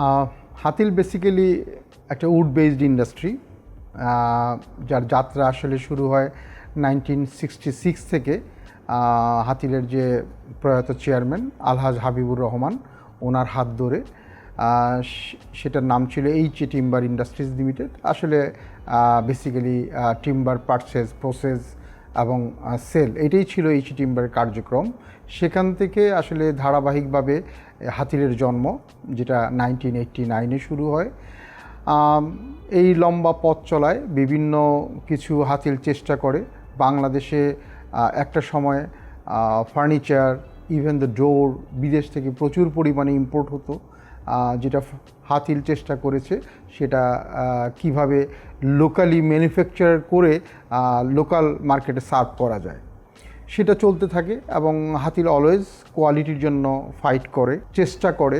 আহ, Hatil basically একটা would based industry, যার যাত্রা আসলে শুরু হয় 1966 থেকে। হাতিলের যে প্রয়াত চেয়ারম্যান আলহাজ হাবিবুর রহমান, ওনার হাত ধরে। সেটার নাম ছিল এইচ.এ. Timber industries limited. আসলে বেসিক্যালি টিম্বার পারচেজ, প্রসেস এবং সেল, এটাই ছিল এইচ.এ. টিম্বারের কার্যক্রম। সেখান থেকে আসলে ধারাবাহিকভাবে হাতিলের জন্ম, যেটা 1989-এ শুরু হয়। এই লম্বা পথ চলায় বিভিন্ন কিছু হাতিল চেষ্টা করে। বাংলাদেশে একটা সময় ফার্নিচার, ইভেন দ্য ডোর বিদেশ থেকে প্রচুর পরিমাণে ইম্পোর্ট হতো। যেটা হাতিল চেষ্টা করেছে সেটা কিভাবে লোকালি ম্যানুফ্যাকচার করে লোকাল মার্কেটে সার্ভ করা যায়, সেটা চলতে থাকে। এবং হাতিল অলওয়েজ কোয়ালিটির জন্য ফাইট করে, চেষ্টা করে।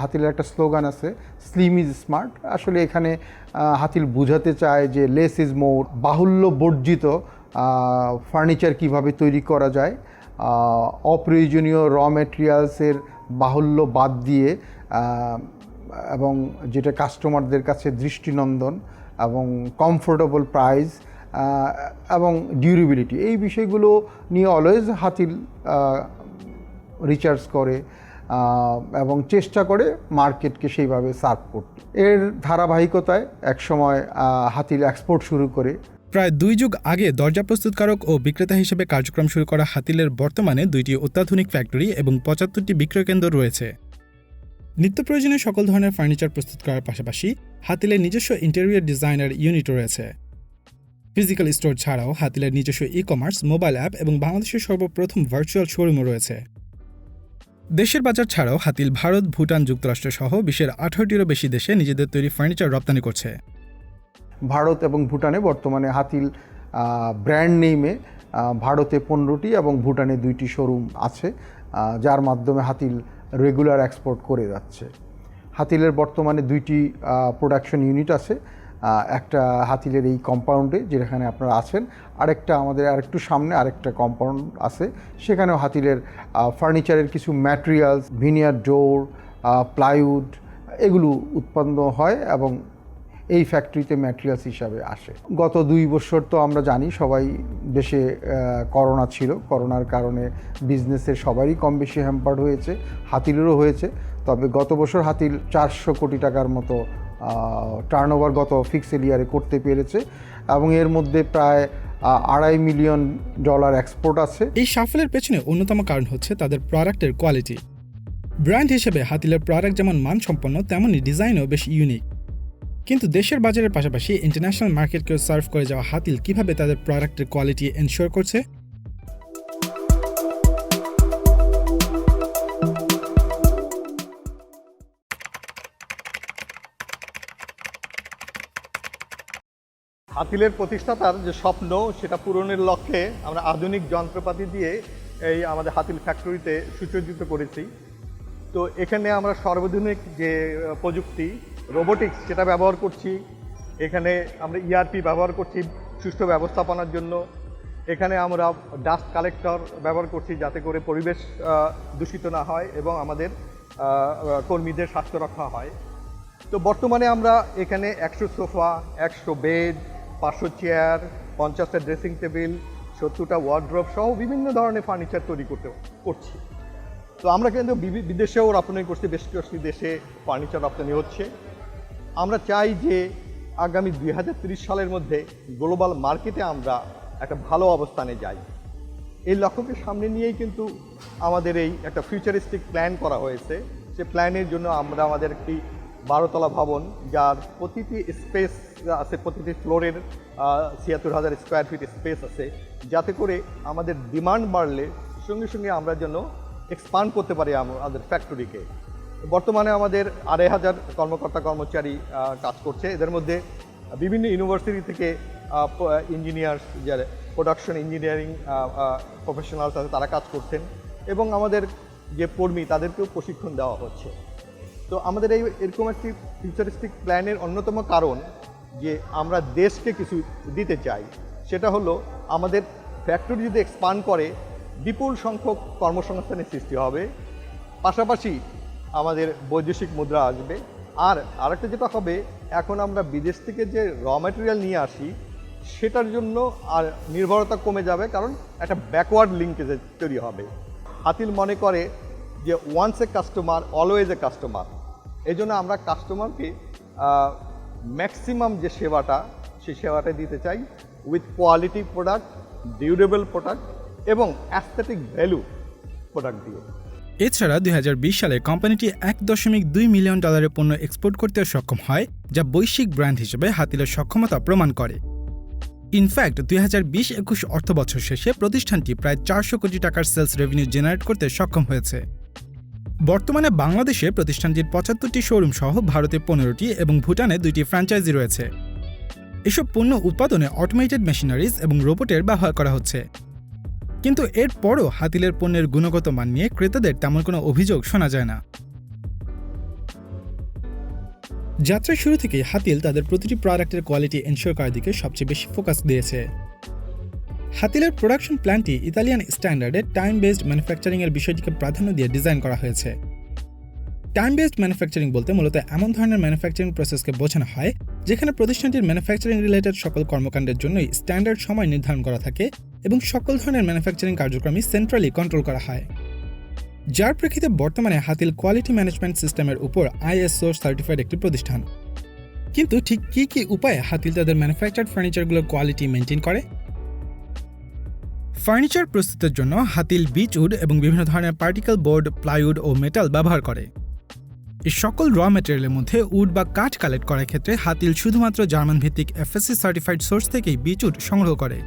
হাতিলের একটা স্লোগান আছে, স্লিম ইজ স্মার্ট। আসলে এখানে হাতিল বোঝাতে চায় যে লেস ইজ মোর। বাহুল্য বর্জিত ফার্নিচার কিভাবে তৈরি করা যায়, অপ্রয়োজনীয় র ম্যাটেরিয়ালসের বাহুল্য বাদ দিয়ে, এবং যেটা কাস্টমারদের কাছে দৃষ্টিনন্দন এবং কমফোর্টেবল প্রাইস এবং ডিউরেবিলিটি, এই বিষয়গুলো নিয়ে অলওয়েজ হাতিল রিসার্চ করে এবং চেষ্টা করে মার্কেটকে সেইভাবে সার্ভ করতে। এর ধারাবাহিকতায় একসময় হাতিল এক্সপোর্ট শুরু করে। প্রায় 2 যুগ আগে দরজা প্রস্তুতকারক ও বিক্রেতা হিসেবে কার্যক্রম শুরু করা হাতিলের বর্তমানে 2টি অত্যাধুনিক ফ্যাক্টরি এবং 75টি বিক্রয় কেন্দ্র রয়েছে। নিত্য প্রয়োজনীয় সকল ধরনের ফার্নিচার প্রস্তুত করার পাশাপাশি হাতিলের নিজস্ব ইন্টেরিয়র ডিজাইনার ইউনিটও রয়েছে। ফিজিক্যাল স্টোর ছাড়াও হাতিলের নিজস্ব ই-কমার্স, মোবাইল অ্যাপ এবং বাংলাদেশের সর্বপ্রথম ভার্চুয়াল শোরুমও রয়েছে। দেশের বাজার ছাড়াও হাতিল ভারত, ভুটান, যুক্তরাষ্ট্র সহ বিশ্বের 18টিরও বেশি দেশে নিজেদের তৈরি ফার্নিচার রপ্তানি করছে। ভারত এবং ভুটানে বর্তমানে হাতিল ব্র্যান্ড নেমে ভারতে 15টি এবং ভুটানে 2টি শোরুম আছে, যার মাধ্যমে হাতিল রেগুলার এক্সপোর্ট করে যাচ্ছে। হাতিলের বর্তমানে 2টি প্রোডাকশন ইউনিট আছে, একটা হাতিলের এই কম্পাউন্ডে যেখানে আপনারা আছেন, আরেকটা আমাদের আরেকটু সামনে আরেকটা কম্পাউন্ড আছে, সেখানেও হাতিলের ফার্নিচারের কিছু ম্যাটেরিয়ালস, ভিনিয়ার ডোর, প্লাইউড, এগুলো উৎপন্ন হয় এবং এই ফ্যাক্টরিতে ম্যাটেরিয়ালস হিসাবে আসে। গত 2 বছর তো আমরা জানি সবাই, দেশে করোনা ছিল। করোনার কারণে বিজনেসের সবারই কম বেশি হ্যাম্পার্ড হয়েছে, হাতিলেরও হয়েছে। তবে গত বছর হাতিল 400 কোটি টাকার মতো টার্নওভার গত ফিক্সড ইয়ারে করতে পেরেছে এবং এর মধ্যে প্রায় $2.5 মিলিয়ন এক্সপোর্ট আছে। এই সাফল্যের পেছনে অন্যতম কারণ হচ্ছে তাদের প্রোডাক্টের কোয়ালিটি। ব্র্যান্ড হিসেবে হাতিলের প্রোডাক্ট যেমন মানসম্পন্ন, তেমনই ডিজাইনও বেশ ইউনিক। কিন্তু দেশের বাজারের পাশাপাশি ইন্টারন্যাশনাল মার্কেটকেও সার্ভ করে যাওয়া হাতিল কিভাবে তাদের প্রোডাক্টের কোয়ালিটি এনশিওর করছে? হাতিলের প্রতিষ্ঠাতার যে স্বপ্ন, সেটা পূরণের লক্ষ্যে আমরা আধুনিক যন্ত্রপাতি দিয়ে এই আমাদের হাতিল ফ্যাক্টরিতে সুসজ্জিত করেছি। তো এখানে আমরা সর্বাধুনিক যে প্রযুক্তি রোবোটিক্স, সেটা ব্যবহার করছি। এখানে আমরা ইআরপি ব্যবহার করছি সুষ্ঠু ব্যবস্থাপনার জন্য। এখানে আমরা ডাস্ট কালেক্টর ব্যবহার করছি যাতে করে পরিবেশ দূষিত না হয় এবং আমাদের কর্মীদের স্বাস্থ্য রক্ষা হয়। তো বর্তমানে আমরা এখানে 100 সোফা, 100 বেড, 500 চেয়ার, 50টা ড্রেসিং টেবিল, 70টা ওয়ার্ড্রোব সহ বিভিন্ন ধরনের ফার্নিচার তৈরি করছি। তো আমরা কিন্তু বিদেশেও রপ্তানি করছি, বেশ কিছু দেশে ফার্নিচার রপ্তানি হচ্ছে। আমরা চাই যে আগামী 2030 সালের মধ্যে গ্লোবাল মার্কেটে আমরা একটা ভালো অবস্থানে যাই। এই লক্ষ্যকে সামনে নিয়েই কিন্তু আমাদের এই একটা ফিউচারিস্টিক প্ল্যান করা হয়েছে। সে প্ল্যানের জন্য আমরা আমাদের একটি 12 তলা ভবন, যার প্রতিটি স্পেস আছে, প্রতিটি ফ্লোরের 76,000 স্কোয়ার ফিট স্পেস আছে, যাতে করে আমাদের ডিমান্ড বাড়লে সঙ্গে সঙ্গে আমরা যেন এক্সপান্ড করতে পারি আমাদের ফ্যাক্টরিকে। বর্তমানে আমাদের 2,500 কর্মকর্তা কর্মচারী কাজ করছে। এদের মধ্যে বিভিন্ন ইউনিভার্সিটি থেকে ইঞ্জিনিয়ার্স, যারা প্রোডাকশন ইঞ্জিনিয়ারিং প্রফেশনালস আছে, তারা কাজ করছেন এবং আমাদের যে কর্মী তাদেরকেও প্রশিক্ষণ দেওয়া হচ্ছে। তো আমাদের এরকম একটি ফিউচারিস্টিক প্ল্যানের অন্যতম কারণ যে আমরা দেশকে কিছু দিতে চাই। সেটা হলো আমাদের ফ্যাক্টরি যদি এক্সপান্ড করে বিপুল সংখ্যক কর্মসংস্থানের সৃষ্টি হবে, পাশাপাশি আমাদের বৈদেশিক মুদ্রা আসবে। আর আরেকটা যেটা হবে, এখন আমরা বিদেশ থেকে যে র ম্যাটেরিয়াল নিয়ে আসি সেটার জন্য আর নির্ভরতা কমে যাবে, কারণ একটা ব্যাকওয়ার্ড লিঙ্কেজ তৈরি হবে। হাতিল মনে করে যে once a customer always a customer. এই জন্য আমরা কাস্টমারকে ম্যাক্সিমাম যে সেবাটা, সেই সেবাটা দিতে চাই with quality product, durable product এবং অ্যাস্থেটিক ভ্যালু প্রোডাক্ট দিয়ে। এছাড়া 2020 সালে কোম্পানিটি $1.2 মিলিয়ন পণ্য এক্সপোর্ট করতে সক্ষম হয়, যা বৈশ্বিক ব্র্যান্ড হিসেবে হাতিলের সক্ষমতা প্রমাণ করে। ইনফ্যাক্ট 2020-21 অর্থবছর শেষে প্রতিষ্ঠানটি প্রায় 400 কোটি টাকার সেলস রেভিনিউ জেনারেট করতে সক্ষম হয়েছে। বর্তমানে বাংলাদেশে প্রতিষ্ঠানটির 75টি শোরুম সহ ভারতে 15টি এবং ভুটানে 2টি ফ্র্যাঞ্চাইজি রয়েছে। এসব পণ্য উৎপাদনে অটোমেটেড মেশিনারিজ এবং রোবটের ব্যবহার করা হচ্ছে। কিন্তু এরপরও হাতিলের পণ্যের গুণগত মান নিয়ে ক্রেতাদের তেমন কোনো অভিযোগ শোনা যায় না। যাত্রার শুরু থেকেই হাতিল তাদের প্রতিটি প্রোডাক্টের কোয়ালিটি এনশিওর করার দিকে সবচেয়ে বেশি ফোকাস দিয়েছে। হাতিলের প্রোডাকশন প্ল্যান্টটি ইতালিয়ান স্ট্যান্ডার্ডে টাইম বেসড ম্যানুফ্যাকচারিংয়ের বিষয়টিকে প্রাধান্য দিয়ে ডিজাইন করা হয়েছে। টাইম বেসড ম্যানুফ্যাকচারিং বলতে মূলত এমন ধরনের ম্যানুফ্যাকচারিং প্রসেসকে বোঝানো হয় যেখানে প্রতিষ্ঠানটির ম্যানুফ্যাকচারিং রিলেটেড সকল কর্মকাণ্ডের জন্যই স্ট্যান্ডার্ড সময় নির্ধারণ করা থাকে এবং সকল ধরনের ম্যানুফ্যাকচারিং কার্যক্রমই সেন্ট্রালি কন্ট্রোল করা হয়। যার প্রেক্ষিতে বর্তমানে হাতিল কোয়ালিটি ম্যানেজমেন্ট সিস্টেমের উপর ISO সার্টিফাইড একটি প্রতিষ্ঠান। কিন্তু ঠিক কী কী উপায়ে হাতিল তাদের ম্যানুফ্যাকচার্ড ফার্নিচারগুলোর কোয়ালিটি মেনটেন করে? ফার্নিচার প্রস্তুতের জন্য হাতিল বিচ উড এবং বিভিন্ন ধরনের পার্টিকেল বোর্ড, প্লাইউড ও মেটাল ব্যবহার করে। এই সকল র ম্যাটেরিয়ালের মধ্যে উড বা কাঠ কালেক্ট করার ক্ষেত্রে হাতিল শুধুমাত্র জার্মান ভিত্তিক FSC সার্টিফাইড সোর্স থেকেই বিচ উড সংগ্রহ করে।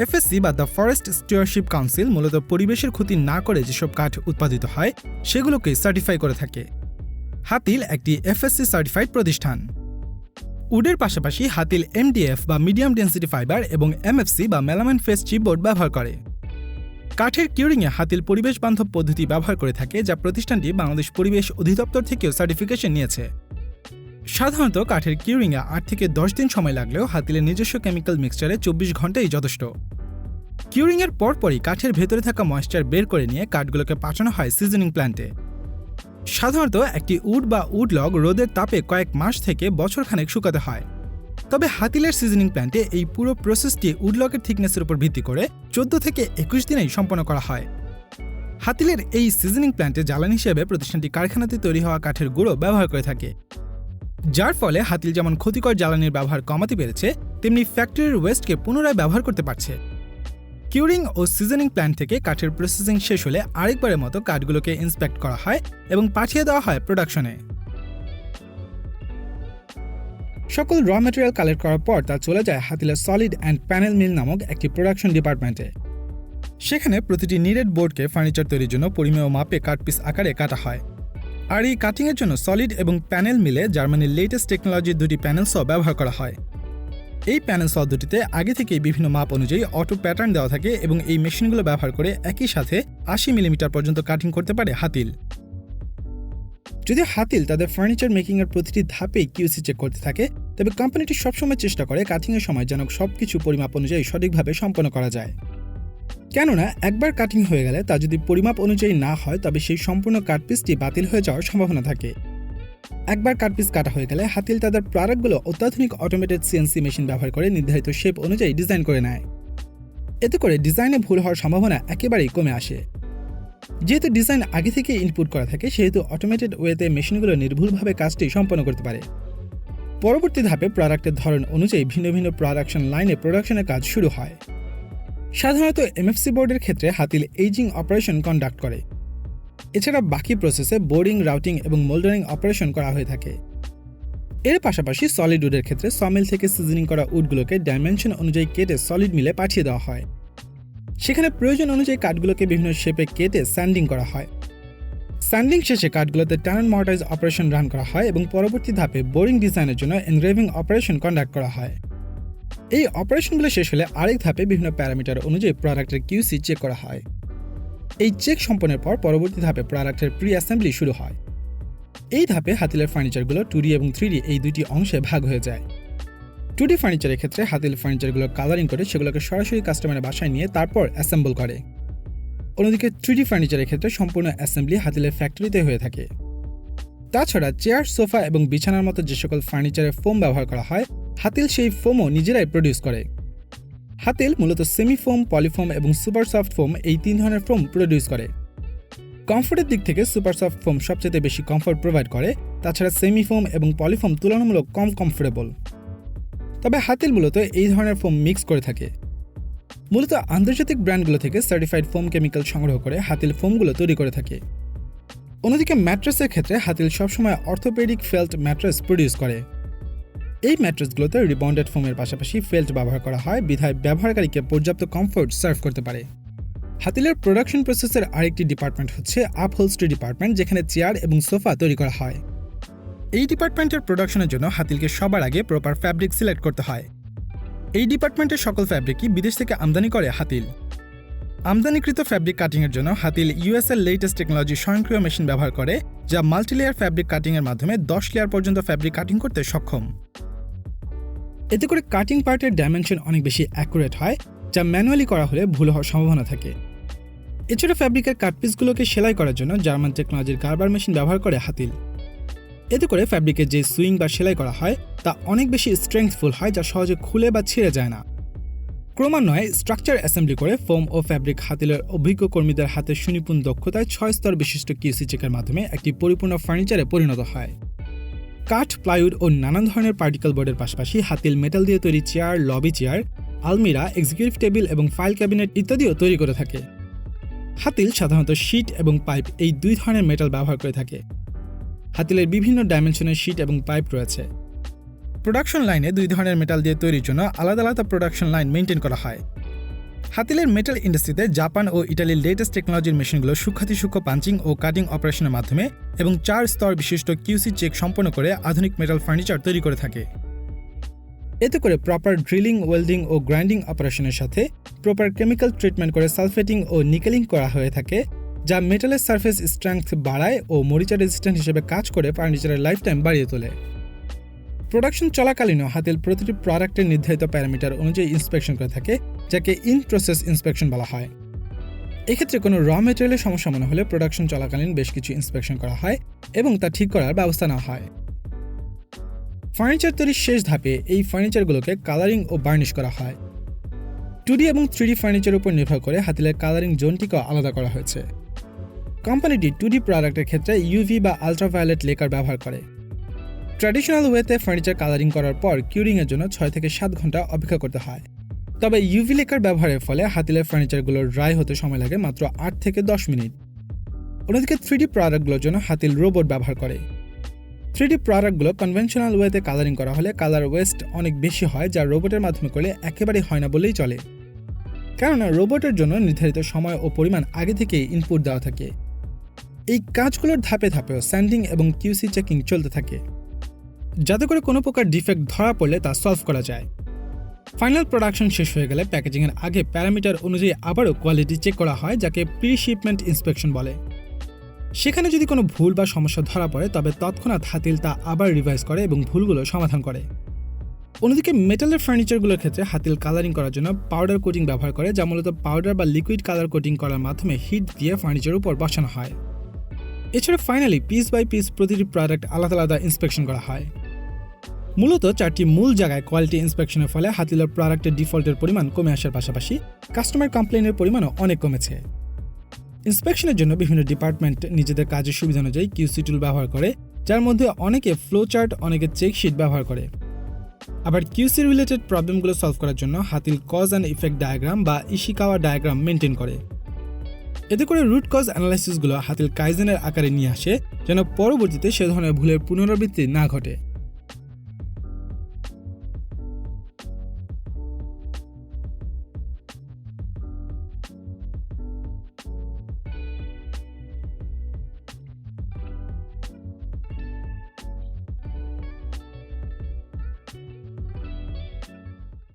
FSC বা দ্য ফরেস্ট স্টিউয়ারশিপ কাউন্সিল মূলত পরিবেশের ক্ষতি না করে যেসব কাঠ উৎপাদিত হয় সেগুলোকে সার্টিফাই করে থাকে। হাতিল একটি FSC সার্টিফাইড প্রতিষ্ঠান। উডের পাশাপাশি হাতিল MDF বা মিডিয়াম ডেন্সিটি ফাইবার এবং MFC বা মেলামাইন ফেস চিপবোর্ড ব্যবহার করে। কাঠের কিউরিংয়ে হাতিল পরিবেশ বান্ধব পদ্ধতি ব্যবহার করে থাকে, যা প্রতিষ্ঠানটি বাংলাদেশ পরিবেশ অধিদপ্তর থেকেও সার্টিফিকেশন নিয়েছে। সাধারণত কাঠের কিউরিংয়ে 8 থেকে 10 দিন সময় লাগলেও হাতিলের নিজস্ব কেমিক্যাল মিক্সচারে 24 ঘন্টাই যথেষ্ট। কিউরিংয়ের পরপরই কাঠের ভেতরে থাকা ময়েশ্চার বের করে নিয়ে কাঠগুলোকে পাঠানো হয় সিজনিং প্ল্যান্টে। সাধারণত একটি উড বা উড লগ রোদের তাপে কয়েক মাস থেকে বছরখানেক শুকাতে হয়। তবে হাতিলের সিজনিং প্ল্যান্টে এই পুরো প্রসেসটি উডলকের থিকনেসের উপর ভিত্তি করে 14 থেকে 21 দিনেই সম্পন্ন করা হয়। হাতিলের এই সিজনিং প্ল্যান্টে জ্বালানি হিসেবে প্রতিষ্ঠানটি কারখানাতে তৈরি হওয়া কাঠের গুঁড়ো ব্যবহার করে থাকে, যার ফলে হাতিল যেমন ক্ষতিকর জ্বালানির ব্যবহার কমাতে পেরেছে, তেমনি ফ্যাক্টরির ওয়েস্টকে পুনরায় ব্যবহার করতে পারছে। কিউরিং ও সিজনিং প্ল্যান্ট থেকে কাঠের প্রসেসিং শেষ হলে আরেকবারের মতো কাঠগুলোকে ইন্সপেক্ট করা হয় এবং পাঠিয়ে দেওয়া হয় প্রোডাকশনে। সকল র ম্যাটেরিয়াল কালেক্ট করার পর তা চলে যায় হাতিলের সলিড অ্যান্ড প্যানেল মিল নামক একটি প্রোডাকশন ডিপার্টমেন্টে। সেখানে প্রতিটি নিডেড বোর্ডকে ফার্নিচার তৈরির জন্য পরিমেয় মাপে কাট পিস আকারে কাটা হয়। আর এই কাটিংয়ের জন্য সলিড এবং প্যানেল মিলে জার্মানির লেটেস্ট টেকনোলজির 2টি প্যানেল স ব্যবহার করা হয়। এই প্যানেল স দুটিতে আগে থেকেই বিভিন্ন মাপ অনুযায়ী অটো প্যাটার্ন দেওয়া থাকে এবং এই মেশিনগুলো ব্যবহার করে একই সাথে 80 মিলিমিটার পর্যন্ত কাটিং করতে পারে হাতিল। যদি হাতিল তাদের ফার্নিচার মেকিংয়ের প্রতিটি ধাপেই কিউসি চেক করতে থাকে, তবে কোম্পানিটি সবসময় চেষ্টা করে কাটিংয়ের সময় যেন সবকিছু পরিমাপ অনুযায়ী সঠিকভাবে সম্পন্ন করা যায়। কেননা একবার কাটিং হয়ে গেলে তা যদি পরিমাপ অনুযায়ী না হয় তবে সেই সম্পূর্ণ কাটপিসটি বাতিল হয়ে যাওয়ার সম্ভাবনা থাকে। একবার কাটপিস কাটা হয়ে গেলে হাতিল তাদের প্রোডাক্টগুলো অত্যাধুনিক অটোমেটেড CNC মেশিন ব্যবহার করে নির্ধারিত শেপ অনুযায়ী ডিজাইন করে নেয়। এতে করে ডিজাইনে ভুল হওয়ার সম্ভাবনা একেবারেই কমে আসে। যেহেতু ডিজাইন আগে থেকে ইনপুট করা থাকে, সেহেতু অটোমেটেড ওয়েতে মেশিনগুলো নির্ভুলভাবে কাজটি সম্পন্ন করতে পারে। পরবর্তী ধাপে প্রোডাক্টের ধরন অনুযায়ী ভিন্ন ভিন্ন প্রোডাকশন লাইনে প্রোডাকশনের কাজ শুরু হয়। সাধারণত MFC বোর্ডের ক্ষেত্রে হাতিল এইজিং অপারেশন কন্ডাক্ট করে। এছাড়া বাকি প্রসেসে বোর্ডিং, রাউটিং এবং মোল্ডারিং অপারেশন করা হয়ে থাকে। এর পাশাপাশি সলিড উডের ক্ষেত্রে সমিল থেকে সিজনিং করা উডগুলোকে ডাইমেনশন অনুযায়ী কেটে সলিড মিলে পাঠিয়ে দেওয়া হয়। সেখানে প্রয়োজন অনুযায়ী কাঠগুলোকে বিভিন্ন শেপে কেটে স্যান্ডিং করা হয়। স্যান্ডিং শেষে কাঠগুলোতে টার্ন মর্টাইজ অপারেশন রান করা হয় এবং পরবর্তী ধাপে বোরিং ডিজাইনের জন্য এনগ্রেভিং অপারেশন কন্ডাক্ট করা হয়। এই অপারেশনগুলো শেষ হলে আরেক ধাপে বিভিন্ন প্যারামিটার অনুযায়ী প্রোডাক্টের কিউসি চেক করা হয়। এই চেক সম্পন্নের পর পরবর্তী ধাপে প্রোডাক্টের প্রি অ্যাসেম্বলি শুরু হয়। এই ধাপে হাতিলের ফার্নিচারগুলো 2D এবং 3D এই দুইটি অংশে ভাগ হয়ে যায়। 2D ফার্নিচারের ক্ষেত্রে হাতিল ফার্নিচারগুলো কালারিং করে সেগুলোকে সরাসরি কাস্টমারের বাসায় নিয়ে তারপর অ্যাসেম্বল করে। অন্যদিকে 3D ফার্নিচারের ক্ষেত্রে সম্পূর্ণ অ্যাসেম্বলি হাতিলের ফ্যাক্টরিতে হয়ে থাকে। তাছাড়া চেয়ার, সোফা এবং বিছানার মতো যে সকল ফার্নিচারে ফোম ব্যবহার করা হয়, হাতিল সেই ফোমও নিজেরাই প্রডিউস করে। হাতিল মূলত সেমি ফোম, পলিফোম এবং সুপার সফট ফোম এই 3 ধরনের ফোম প্রডিউস করে। কমফোর্টের দিক থেকে সুপার সফট ফোম সবচেয়ে বেশি কমফোর্ট প্রোভাইড করে, তাছাড়া সেমি ফোম এবং পলিফোম তুলনামূলক কম কমফোর্টেবল। তবে হাতিল মূলত এই ধরনের ফোম মিক্স করে থাকে। মূলত আন্তর্জাতিক ব্র্যান্ডগুলো থেকে সার্টিফাইড ফোম কেমিক্যাল সংগ্রহ করে হাতিল ফোমগুলো তৈরি করে থাকে। অন্যদিকে ম্যাট্রেসের ক্ষেত্রে হাতিল সবসময় অর্থোপেডিক ফেল্ট ম্যাট্রেস প্রডিউস করে। এই ম্যাট্রেসগুলোতে রিবন্ডেড ফোমের পাশাপাশি ফেল্ট ব্যবহার করা হয়, বিধায় ব্যবহারকারীকে পর্যাপ্ত কমফোর্ট সার্ভ করতে পারে। হাতিলের প্রোডাকশন প্রসেসের আরেকটি ডিপার্টমেন্ট হচ্ছে আপহোলস্ট্রি ডিপার্টমেন্ট, যেখানে চেয়ার এবং সোফা তৈরি করা হয়। এই ডিপার্টমেন্টের প্রোডাকশনের জন্য হাতিলকে সবার আগে প্রপার ফ্যাব্রিক সিলেক্ট করতে হয়। এই ডিপার্টমেন্টের সকল ফ্যাব্রিকই বিদেশ থেকে আমদানি করে হাতিল। আমদানিকৃত ফ্যাব্রিক কাটিংয়ের জন্য হাতিল ইউএসএর লেটেস্ট টেকনোলজি স্বয়ংক্রিয় মেশিন ব্যবহার করে, যা মাল্টিলেয়ার ফ্যাব্রিক কাটিংয়ের মাধ্যমে 10 লেয়ার পর্যন্ত ফ্যাব্রিক কাটিং করতে সক্ষম। এতে করে কাটিং পার্টের ডাইমেনশন অনেক বেশি অ্যাকুরেট হয়, যা ম্যানুয়ালি করা হলে ভুল হওয়ার সম্ভাবনা থাকে। এছাড়া ফ্যাব্রিকের কাটপিসগুলোকে সেলাই করার জন্য জার্মান টেকনোলজির গার্বার মেশিন ব্যবহার করে হাতিল। এতে করে ফ্যাব্রিকের যে সুইং বা সেলাই করা হয় তা অনেক বেশি স্ট্রেংথফুল হয়, যা সহজে খুলে বা ছিঁড়ে যায় না। ক্রমান্বয়ে স্ট্রাকচার অ্যাসেম্বলি করে ফোম ও ফ্যাব্রিক হাতিলের অভিজ্ঞ কর্মীদের হাতে সুনিপুণ দক্ষতায় 6 স্তর বিশিষ্ট কিউসি চেকের মাধ্যমে একটি পরিপূর্ণ ফার্নিচারে পরিণত হয়। কাঠ, প্লাইউড ও নানান ধরনের পার্টিকেল বোর্ডের পাশাপাশি হাতিল মেটাল দিয়ে তৈরি চেয়ার, লবি চেয়ার, আলমিরা, এক্সিকিউটিভ টেবিল এবং ফাইল ক্যাবিনেট ইত্যাদিও তৈরি করে থাকে। হাতিল সাধারণত শীট এবং পাইপ এই 2 ধরনের মেটাল ব্যবহার করে থাকে। হাতিলের বিভিন্ন ডাইমেনশনের শীট এবং পাইপ রয়েছে। প্রোডাকশন লাইনে 2 ধরনের মেটাল দিয়ে তৈরির জন্য আলাদা আলাদা প্রোডাকশন লাইন মেইনটেইন করা হয়। হাতিলের মেটাল ইন্ডাস্ট্রিতে জাপান ও ইটালির লেটেস্ট টেকনোলজির মেশিনগুলো সূক্ষ্ম পাঞ্চিং ও কাটিং অপারেশনের মাধ্যমে এবং 4 স্তর বিশিষ্ট কিউসি চেক সম্পন্ন করে আধুনিক মেটাল ফার্নিচার তৈরি করে থাকে। এতে করে প্রপার ড্রিলিং, ওয়েল্ডিং ও গ্রাইন্ডিং অপারেশনের সাথে প্রপার কেমিক্যাল ট্রিটমেন্ট করে সালফেটিং ও নিকেলিং করা হয়ে থাকে, যা মেটালের সারফেস স্ট্রেংথ বাড়ায় ও মরিচা রেজিস্ট্যান্ট হিসেবে কাজ করে ফার্নিচারের লাইফ টাইম বাড়িয়ে তোলে। প্রোডাকশন চলাকালীনও হাতিল প্রতিটি প্রোডাক্টের নির্ধারিত প্যারামিটার অনুযায়ী ইন্সপেকশন করে থাকে, যাকে ইন প্রসেস ইন্সপেকশন বলা হয়। এক্ষেত্রে কোনো র মেটেরিয়ালের সমস্যা মনে হলে প্রোডাকশন চলাকালীন বেশ কিছু ইন্সপেকশন করা হয় এবং তা ঠিক করার ব্যবস্থা নেওয়া হয়। ফার্নিচার তৈরির শেষ ধাপে এই ফার্নিচারগুলোকে কালারিং ও বার্নিশ করা হয়। 2D এবং 3D ফার্নিচারের উপর নির্ভর করে হাতিলের কালারিং জোনটিকেও আলাদা করা হয়েছে। কোম্পানিটি 2D প্রোডাক্টের ক্ষেত্রে ইউভি বা আলট্রাভায়োলেট লেকার ব্যবহার করে। ট্র্যাডিশনাল ওয়েতে ফার্নিচার কালারিং করার পর কিউরিংয়ের জন্য 6 থেকে 7 ঘন্টা অপেক্ষা করতে হয়। তবে ইউভি লেকার ব্যবহারের ফলে হাতিলের ফার্নিচারগুলো ড্রাই হতে সময় লাগে মাত্র 8 থেকে 10 মিনিট। অন্যদিকে 3D প্রোডাক্টগুলোর জন্য হাতিল রোবট ব্যবহার করে। 3D প্রোডাক্টগুলো কনভেনশনাল ওয়েতে কালারিং করা হলে কালার ওয়েস্ট অনেক বেশি হয়, যা রোবটের মাধ্যমে করলে একেবারেই হয় না বললেই চলে। কেননা রোবটের জন্য নির্ধারিত সময় ও পরিমাণ আগে থেকেই ইনপুট দেওয়া থাকে। এই কাজগুলোর ধাপে ধাপেও স্যান্ডিং এবং কিউসি চেকিং চলতে থাকে, যাতে করে কোনো প্রকার ডিফেক্ট ধরা পড়লে তা সলভ করা যায়। ফাইনাল প্রোডাকশন শেষ হয়ে গেলে প্যাকেজিংয়ের আগে প্যারামিটার অনুযায়ী আবারও কোয়ালিটি চেক করা হয়, যাকে প্রি শিপমেন্ট ইন্সপেকশন বলে। সেখানে যদি কোনো ভুল বা সমস্যা ধরা পড়ে তবে তৎক্ষণাৎ হাতিল তা আবার রিভাইজ করে এবং ভুলগুলো সমাধান করে। অন্যদিকে মেটালের ফার্নিচারগুলোর ক্ষেত্রে হাতিল কালারিং করার জন্য পাউডার কোটিং ব্যবহার করে, যা মূলত পাউডার বা লিকুইড কালার কোটিং করার মাধ্যমে হিট দিয়ে ফার্নিচারের উপর বসানো হয়। এছাড়া ফাইনালি পিস বাই পিস প্রতিটি প্রোডাক্ট আলাদা আলাদা ইন্সপেকশন করা হয়। মূলত 4টি মূল জায়গায় কোয়ালিটি ইন্সপেকশনের ফলে হাতিলের প্রোডাক্টের ডিফল্টের পরিমাণ কমে আসার পাশাপাশি কাস্টমার কমপ্লেনের পরিমাণও অনেক কমেছে। ইন্সপেকশনের জন্য বিভিন্ন ডিপার্টমেন্ট নিজেদের কাজের সুবিধা অনুযায়ী কিউসি টুল ব্যবহার করে, যার মধ্যে অনেকে ফ্লো চার্ট, অনেকে চেক শিট ব্যবহার করে। আবার কিউসি রিলেটেড প্রবলেমগুলো সলভ করার জন্য Hatil cause and effect diagram বা ইশিকাওয়া ডায়াগ্রাম মেনটেন করে। এতে করে রুট কজ অ্যানালাইসিসগুলো হাতিল কাইজেনের আকারে নিয়ে আসে, যেন পরবর্তীতে সে ধরনের ভুলের পুনরাবৃত্তি না ঘটে।